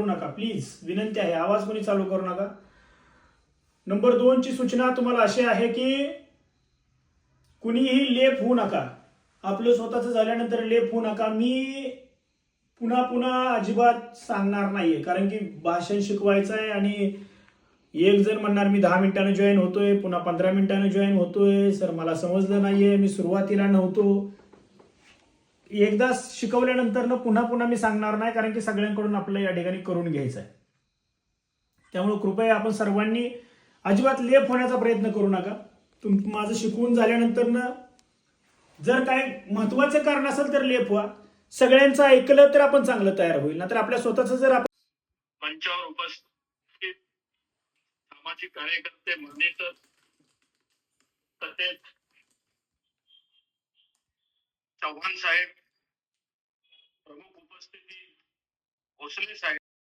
करू नका प्लीज, विनंती आहे. आवाज कोणी चालू करू नका. नंबर 2 ची सूचना तुम्हाला अशी आहे की कुणीही लेप होऊ नका. आपलं स्वतःचं झाल्यानंतर लेप होऊ नका. मी पुन्हा पुन्हा अजिबात सांगणार नाहीये, कारण की भाषण शिकवायचं आहे आणि एक जण म्हणणार मी 10 मिनिटांनी जॉईन होतोय, पुन्हा 15 मिनिटांनी जॉईन होतोय. सर मला समजलं नाहीये, मी सुरुवातीला नव्हतो. एकदा शिकवल्यानंतर पुन्हा पुन्हा मी सांगणार नाही, कारण की सगळ्यांकडून आपलं या ठिकाणी करून घ्यायचं आहे. त्यामुळे कृपया आपण सर्वांनी अजिबात लेप होण्याचा प्रयत्न करू नका. माझं शिकवून झाल्यानंतर जर काय महत्वाचं कारण असेल तर लेप व्हा. सगळ्यांचं ऐकलं तर आपण चांगलं तयार होईल, नाहीतर आपल्या स्वतःचं जर आपण मंचावर उपस्थित सामाजिक कार्यकर्ते मॉनिटर तसेच चव्हाण साहेब, प्रमुख उपस्थिती भोसले साहेब,